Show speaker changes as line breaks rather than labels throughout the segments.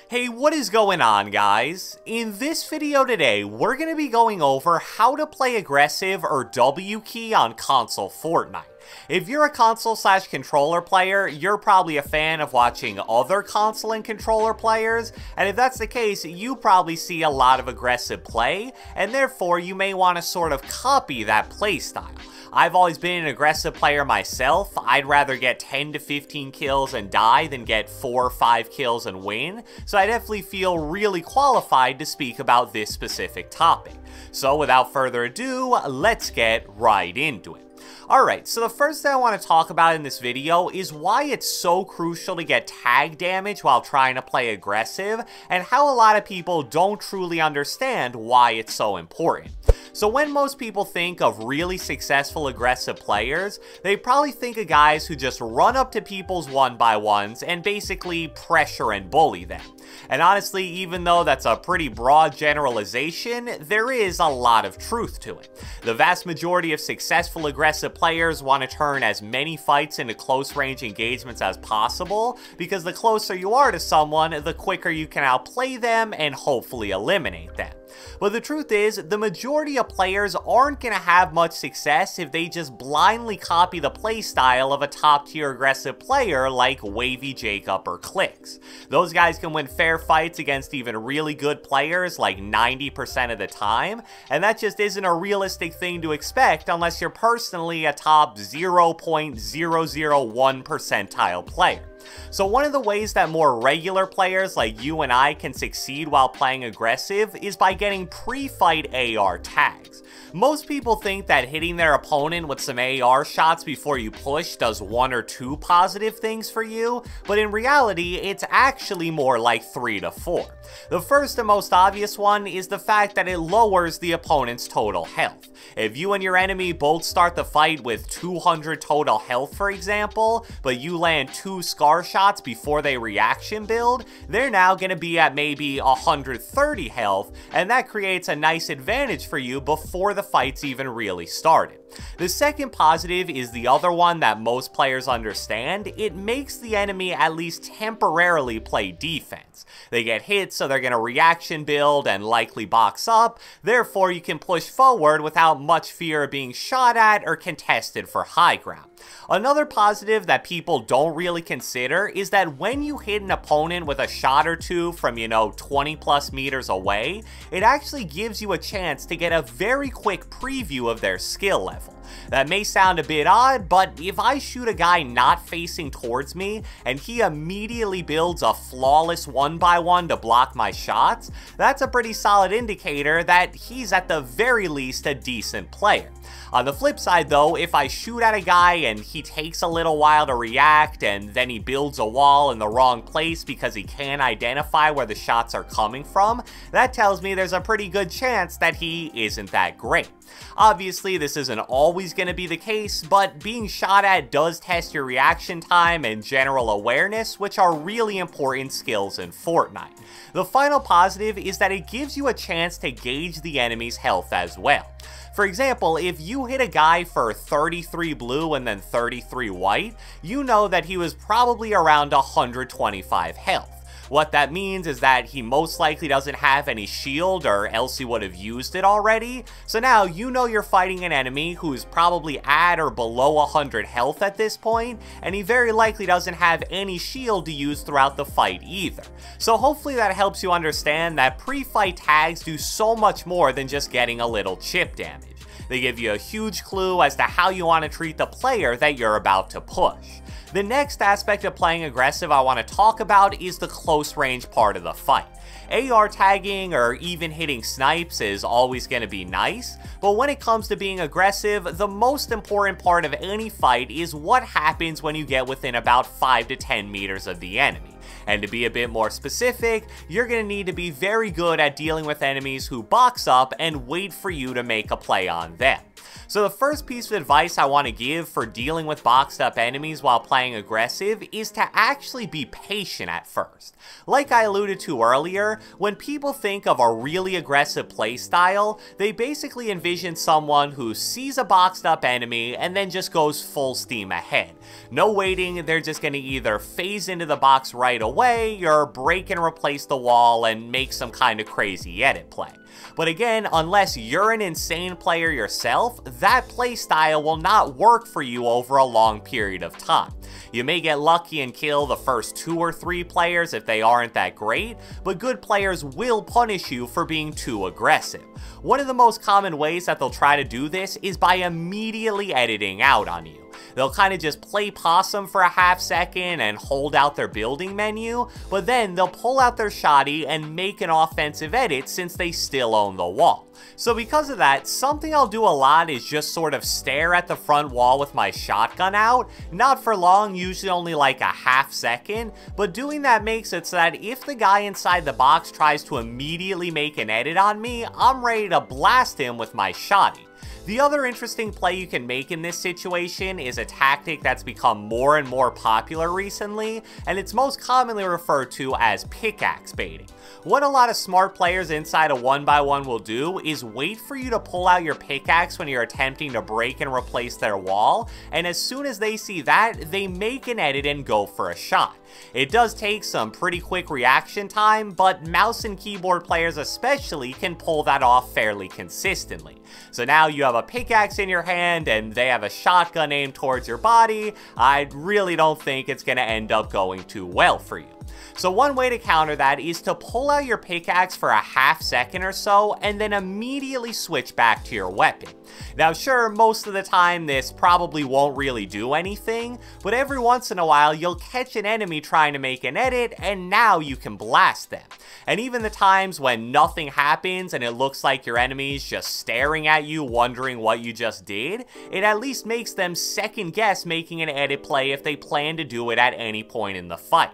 Hey, what is going on, guys? In this video today, we're going to be going over how to play aggressive or W key on console Fortnite. If you're a console/controller player, you're probably a fan of watching other console and controller players, and if that's the case, you probably see a lot of aggressive play, and therefore you may want to sort of copy that playstyle. I've always been an aggressive player myself. I'd rather get 10 to 15 kills and die than get 4 or 5 kills and win, so I definitely feel really qualified to speak about this specific topic. So without further ado, let's get right into it. Alright, so the first thing I want to talk about in this video is why it's so crucial to get tag damage while trying to play aggressive, and how a lot of people don't truly understand why it's so important. So when most people think of really successful aggressive players, they probably think of guys who just run up to people's 1x1s and basically pressure and bully them. And honestly, even though that's a pretty broad generalization, there is a lot of truth to it. The vast majority of successful aggressive players want to turn as many fights into close range engagements as possible, because the closer you are to someone, the quicker you can outplay them and hopefully eliminate them. But the truth is, the majority of players aren't going to have much success if they just blindly copy the playstyle of a top tier aggressive player like Wavy Jacob or Clicks. Those guys can win fair fights against even really good players like 90% of the time, and that just isn't a realistic thing to expect unless you're personally a top 0.001 percentile player. So one of the ways that more regular players like you and I can succeed while playing aggressive is by getting pre-fight AR tags. Most people think that hitting their opponent with some AR shots before you push does 1 or 2 positive things for you, but in reality, it's actually more like 3 to 4. The first and most obvious one is the fact that it lowers the opponent's total health. If you and your enemy both start the fight with 200 total health, for example, but you land 2 scar shots before they reaction build, they're now going to be at maybe 130 health, and that creates a nice advantage for you before the fight's even really started. The second positive is the other one that most players understand. It makes the enemy at least temporarily play defense. They get hit, so they're going to reaction build and likely box up, therefore you can push forward without much fear of being shot at or contested for high ground. Another positive that people don't really consider is that when you hit an opponent with a shot or two from, 20 plus meters away, it actually gives you a chance to get a very quick preview of their skill level. That may sound a bit odd, but if I shoot a guy not facing towards me and he immediately builds a flawless 1x1 to block my shots, that's a pretty solid indicator that he's at the very least a decent player. On the flip side though, if I shoot at a guy and he takes a little while to react and then he builds a wall in the wrong place because he can't identify where the shots are coming from, that tells me there's a pretty good chance that he isn't that great. Obviously, this isn't always going to be the case, but being shot at does test your reaction time and general awareness, which are really important skills in Fortnite. The final positive is that it gives you a chance to gauge the enemy's health as well. For example, if you hit a guy for 33 blue and then 33 white, you know that he was probably around 125 health. What that means is that he most likely doesn't have any shield, or else he would have used it already. So now you know you're fighting an enemy who's probably at or below 100 health at this point, and he very likely doesn't have any shield to use throughout the fight either. So hopefully that helps you understand that pre-fight tags do so much more than just getting a little chip damage. They give you a huge clue as to how you want to treat the player that you're about to push. The next aspect of playing aggressive I want to talk about is the close range part of the fight. AR tagging or even hitting snipes is always going to be nice, but when it comes to being aggressive, the most important part of any fight is what happens when you get within about 5 to 10 meters of the enemy. And to be a bit more specific, you're going to need to be very good at dealing with enemies who box up and wait for you to make a play on them. So the first piece of advice I want to give for dealing with boxed up enemies while playing aggressive is to actually be patient at first. Like I alluded to earlier, when people think of a really aggressive playstyle, they basically envision someone who sees a boxed up enemy and then just goes full steam ahead. No waiting, they're just going to either phase into the box right away or break and replace the wall and make some kind of crazy edit play. But again, unless you're an insane player yourself, that playstyle will not work for you over a long period of time. You may get lucky and kill the first 2 or 3 players if they aren't that great, but good players will punish you for being too aggressive. One of the most common ways that they'll try to do this is by immediately editing out on you. They'll kind of just play possum for a half second and hold out their building menu, but then they'll pull out their shotty and make an offensive edit since they still own the wall. So because of that, something I'll do a lot is just sort of stare at the front wall with my shotgun out, not for long, usually only like a half second, but doing that makes it so that if the guy inside the box tries to immediately make an edit on me, I'm ready to blast him with my shotty. The other interesting play you can make in this situation is a tactic that's become more and more popular recently, and it's most commonly referred to as pickaxe baiting. What a lot of smart players inside a 1x1 will do is wait for you to pull out your pickaxe when you're attempting to break and replace their wall, and as soon as they see that, they make an edit and go for a shot. It does take some pretty quick reaction time, but mouse and keyboard players especially can pull that off fairly consistently. So now you have a pickaxe in your hand and they have a shotgun aimed towards your body. I really don't think it's going to end up going too well for you. So one way to counter that is to pull out your pickaxe for a half second or so and then immediately switch back to your weapon. Now sure, most of the time this probably won't really do anything, but every once in a while you'll catch an enemy trying to make an edit and now you can blast them. And even the times when nothing happens and it looks like your enemy's just staring at you wondering what you just did, it at least makes them second guess making an edit play if they plan to do it at any point in the fight.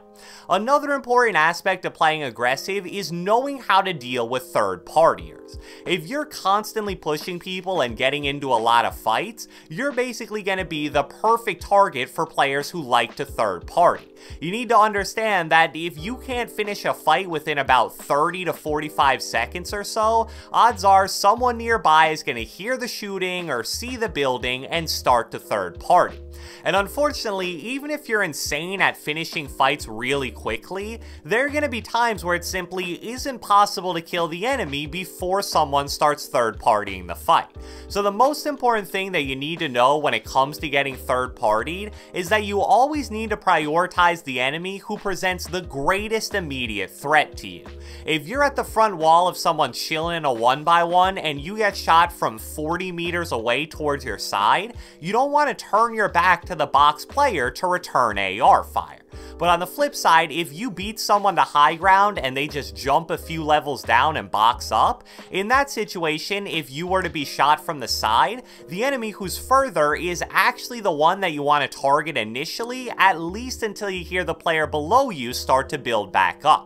Another important aspect of playing aggressive is knowing how to deal with third partiers. If you're constantly pushing people and getting into a lot of fights, you're basically going to be the perfect target for players who like to third party. You need to understand that if you can't finish a fight within about 30 to 45 seconds or so, odds are someone nearby is going to hear the shooting or see the building and start to third party. And unfortunately, even if you're insane at finishing fights really quickly, there are going to be times where it simply isn't possible to kill the enemy before someone starts third partying the fight. So the most important thing that you need to know when it comes to getting third partied is that you always need to prioritize the enemy who presents the greatest immediate threat to you. If you're at the front wall of someone chilling in a 1x1 and you get shot from 40 meters away towards your side, you don't want to turn your back to the box player to return AR fire. But on the flip side, if you beat someone to high ground and they just jump a few levels down and box up, in that situation, if you were to be shot from the side, the enemy who's further is actually the one that you want to target initially, at least until you hear the player below you start to build back up.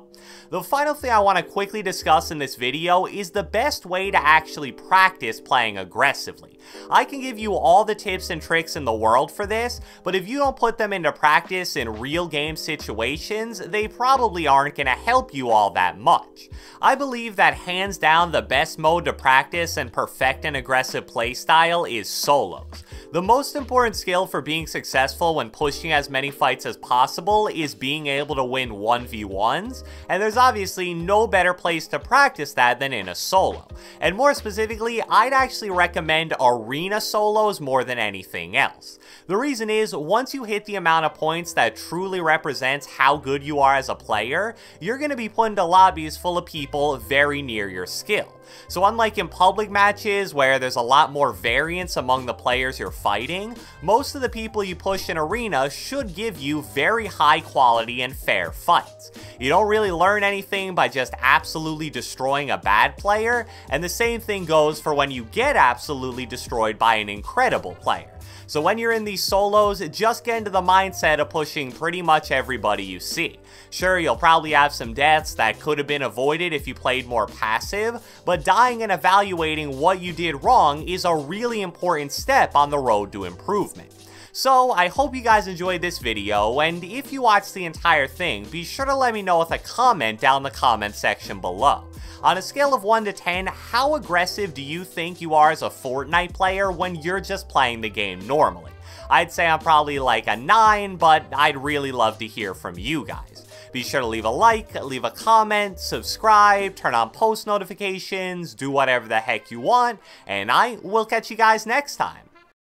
The final thing I want to quickly discuss in this video is the best way to actually practice playing aggressively. I can give you all the tips and tricks in the world for this, but if you don't put them into practice in real game situations, they probably aren't going to help you all that much. I believe that hands down the best mode to practice and perfect an aggressive playstyle is solos. The most important skill for being successful when pushing as many fights as possible is being able to win 1v1s, and there's obviously no better place to practice that than in a solo. And more specifically, I'd actually recommend arena solos more than anything else. The reason is, once you hit the amount of points that truly represents how good you are as a player, you're going to be put into lobbies full of people very near your skill. So unlike in public matches where there's a lot more variance among the players you're fighting, most of the people you push in Arena should give you very high quality and fair fights. You don't really learn anything by just absolutely destroying a bad player, and the same thing goes for when you get absolutely destroyed by an incredible player. So when you're in these solos, just get into the mindset of pushing pretty much everybody you see. Sure, you'll probably have some deaths that could have been avoided if you played more passive, but dying and evaluating what you did wrong is a really important step on the road to improvement. So, I hope you guys enjoyed this video, and if you watched the entire thing, be sure to let me know with a comment down in the comment section below. On a scale of 1 to 10, how aggressive do you think you are as a Fortnite player when you're just playing the game normally? I'd say I'm probably like a 9, but I'd really love to hear from you guys. Be sure to leave a like, leave a comment, subscribe, turn on post notifications, do whatever the heck you want, and I will catch you guys next time.